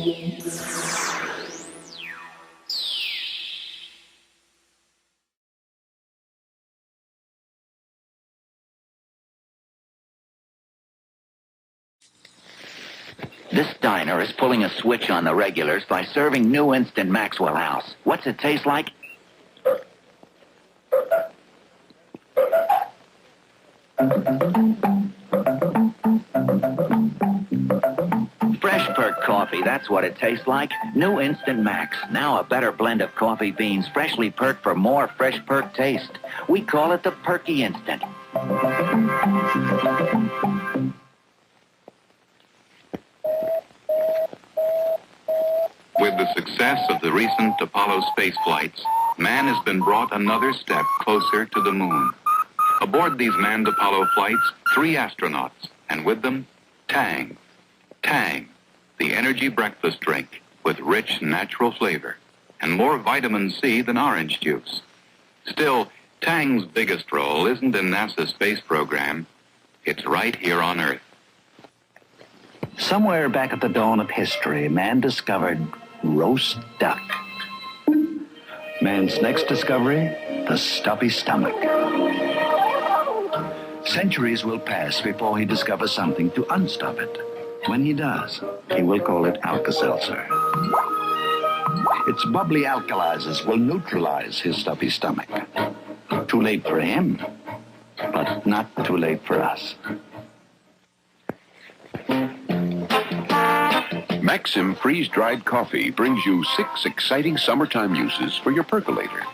This diner is pulling a switch on the regulars by serving new instant Maxwell House. What's it taste like? Fresh perk coffee, that's what it tastes like. New Instant Max. Now a better blend of coffee beans, freshly perked for more fresh perk taste. We call it the Perky Instant. With the success of the recent Apollo space flights, man has been brought another step closer to the moon. Aboard these manned Apollo flights, 3 astronauts, and with them, Tang. Tang, the energy breakfast drink with rich natural flavor and more vitamin C than orange juice. Still, Tang's biggest role isn't in NASA's space program. It's right here on Earth. Somewhere back at the dawn of history, man discovered roast duck. Man's next discovery, the stuffy stomach. Centuries will pass before he discovers something to unstuff it. When he does, he will call it Alka-Seltzer. Its bubbly alkalizers will neutralize his stuffy stomach. Too late for him, but not too late for us. Maxim freeze-dried coffee brings you 6 exciting summertime uses for your percolator.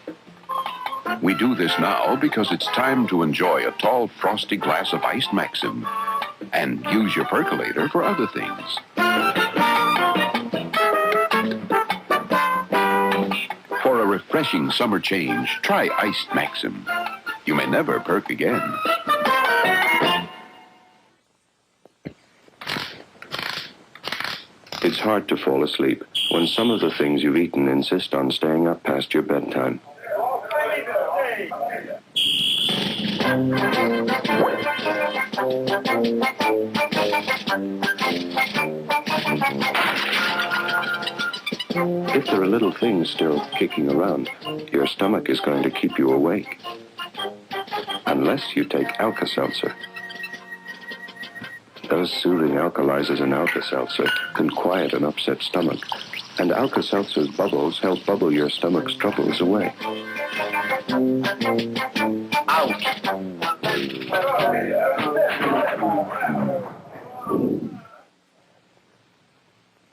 We do this now because it's time to enjoy a tall, frosty glass of iced Maxim and use your percolator for other things. For a refreshing summer change, try iced Maxim. You may never perk again. It's hard to fall asleep when some of the things you've eaten insist on staying up past your bedtime. If there are little things still kicking around, your stomach is going to keep you awake. Unless you take Alka-Seltzer. Those soothing alkalizers in Alka-Seltzer can quiet an upset stomach, and Alka-Seltzer's bubbles help bubble your stomach's troubles away. Ouch!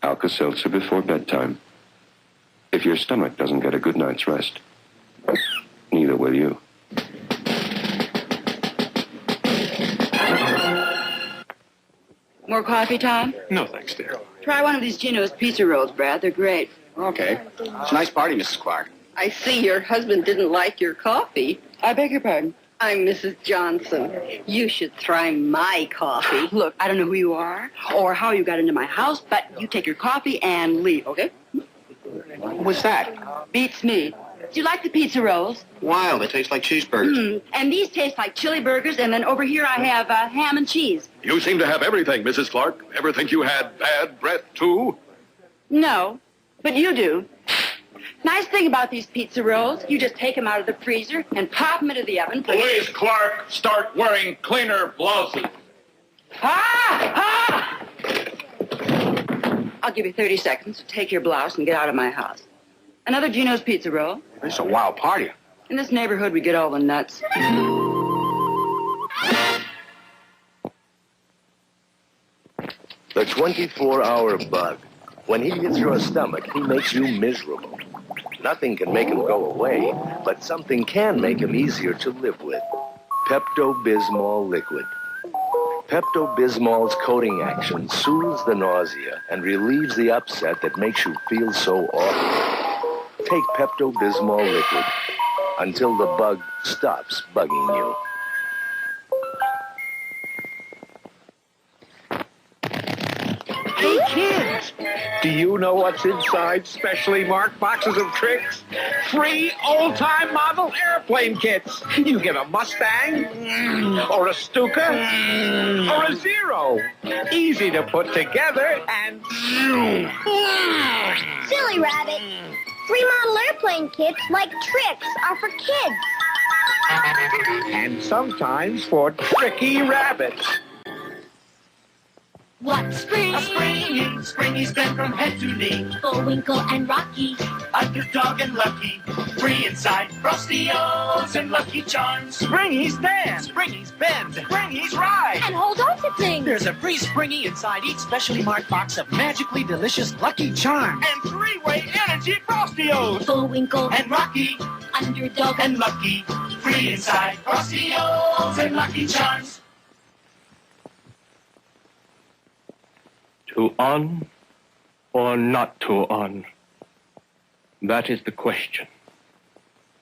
Alka-Seltzer before bedtime. If your stomach doesn't get a good night's rest, neither will you. More coffee, Tom? No, thanks, dear. Try one of these Gino's pizza rolls, Brad. They're great. Okay. It's a nice party, Mrs. Clark. I see your husband didn't like your coffee. I beg your pardon. I'm Mrs. Johnson. You should try my coffee. Look, I don't know who you are or how you got into my house, but you take your coffee and leave, okay? What's that? Beats me. Do you like the pizza rolls? Wild. They taste like cheeseburgers. And these taste like chili burgers, and then over here I have ham and cheese. You seem to have everything, Mrs. Clark. Ever think you had bad breath, too? No, but you do. Nice thing about these pizza rolls, you just take them out of the freezer and pop them into the oven. Please, Clark, start wearing cleaner blouses. I'll give you 30 seconds to take your blouse and get out of my house. Another Gino's pizza roll. It's a wild party. In this neighborhood, we get all the nuts. The 24-hour bug. When he gets your stomach, he makes you miserable. Nothing can make him go away, but something can make him easier to live with. Pepto-Bismol liquid. Pepto-Bismol's coating action soothes the nausea and relieves the upset that makes you feel so awful. Take Pepto-Bismol liquid until the bug stops bugging you. Hey, kids, Do you know what's inside specially marked boxes of tricks? Free old-time model airplane kits. You get a Mustang, or a Stuka, or a Zero. Easy to put together and... Silly rabbit. Free model airplane kits, like tricks, are for kids. And sometimes for tricky rabbits. What's spring? A springy, springy's been from head to knee. Bullwinkle and Rocky. Underdog and Lucky. Free inside, Frosty O's and Lucky Charms. Springy's dance. Springy's bend. Springy's ride. And hold on to things. There's a free Springy inside each specially marked box of magically delicious Lucky Charms. And three-way energy Frosty O's. Bullwinkle And Rocky. Underdog And Lucky. Free inside, Frosty O's and Lucky Charms. To on or not to on? That is the question.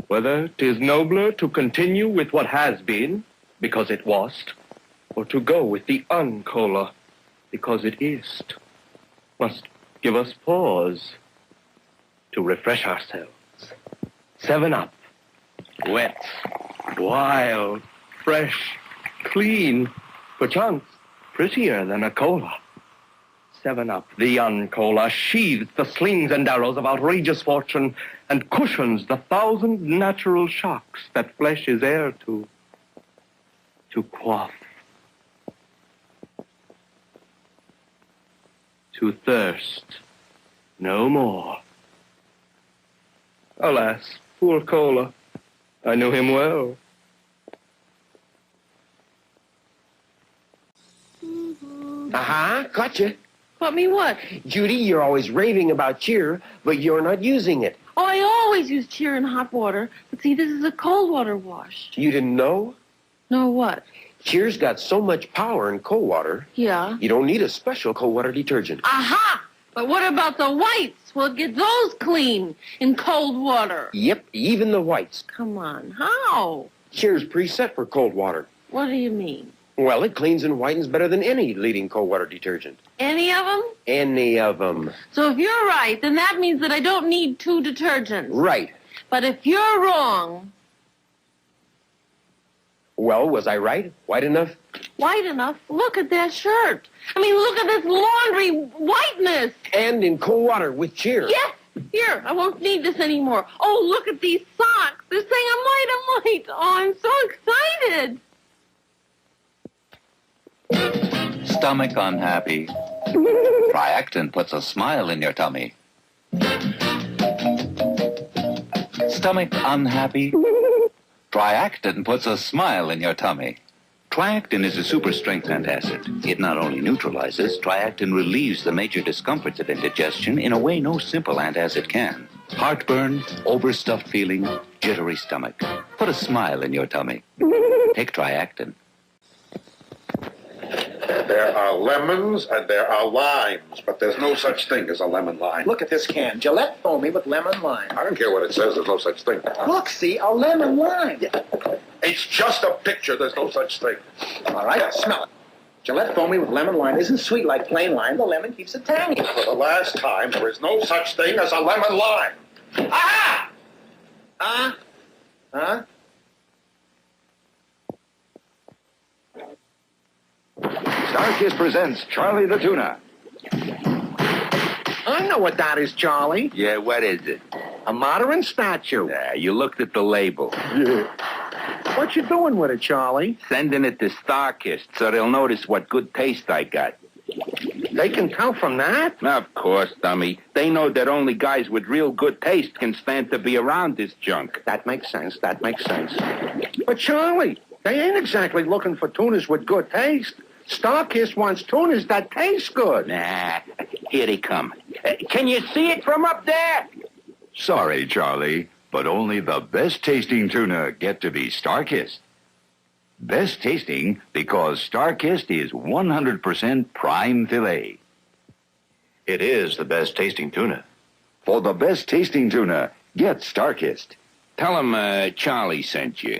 Whether 'tis nobler to continue with what has been, because it was't, or to go with the uncola, because it is't, must give us pause to refresh ourselves. 7-Up. Wet, wild, fresh, clean, perchance prettier than a cola. 7-Up, the uncola, sheathes the slings and arrows of outrageous fortune and cushions the 1,000 natural shocks that flesh is heir to quaff, to thirst no more. Alas, poor cola, I knew him well. Gotcha. What me what? Judy, you're always raving about cheer, but you're not using it. Oh, I always use cheer in hot water. But see, this is a cold water wash. You didn't know? No what? Cheer's got so much power in cold water, Yeah. you don't need a special cold water detergent. Aha! But what about the whites? We'll get those clean in cold water. Yep, even the whites. Come on, how? Cheer's preset for cold water. What do you mean? Well, it cleans and whitens better than any leading cold water detergent. Any of them? Any of them. So if you're right, then that means that I don't need 2 detergents. Right. But if you're wrong... Well, was I right? White enough? White enough? Look at that shirt. I mean, look at this laundry whiteness. And in cold water with cheer. Yes. Here, I won't need this anymore. Oh, look at these socks. They're saying I'm white. Oh, I'm so excited. Stomach unhappy. Triactin puts a smile in your tummy. Stomach unhappy. Triactin puts a smile in your tummy. Triactin is a super strength antacid. It not only neutralizes, Triactin relieves the major discomforts of indigestion in a way no simple antacid can. Heartburn, overstuffed feeling, jittery stomach. Put a smile in your tummy. Take Triactin. There are lemons and there are limes, but there's no such thing as a lemon lime. Look at this can. Gillette foamy with lemon lime. I don't care what it says, there's no such thing. Look, see, a lemon lime. It's just a picture, there's no such thing. All right, smell it. Gillette foamy with lemon lime isn't sweet like plain lime. The lemon keeps it tangy. For the last time, there is no such thing as a lemon lime. Aha! Huh? Huh? Starkiss presents Charlie the Tuna. I know what that is, Charlie. Yeah, what is it? A modern statue. Yeah, you looked at the label. What you doing with it, Charlie? Sending it to Starkiss so they'll notice what good taste I got. They can tell from that? Of course, dummy. They know that only guys with real good taste can stand to be around this junk. That makes sense. That makes sense. But, Charlie, they ain't exactly looking for tunas with good taste. Starkiss wants tunas that taste good. Nah, here they come. Can you see it from up there? Sorry, Charlie, but only the best tasting tuna get to be Starkissed. Best tasting because Starkissed is 100% prime filet. It is the best tasting tuna. For the best tasting tuna, get Starkissed. Tell them Charlie sent you.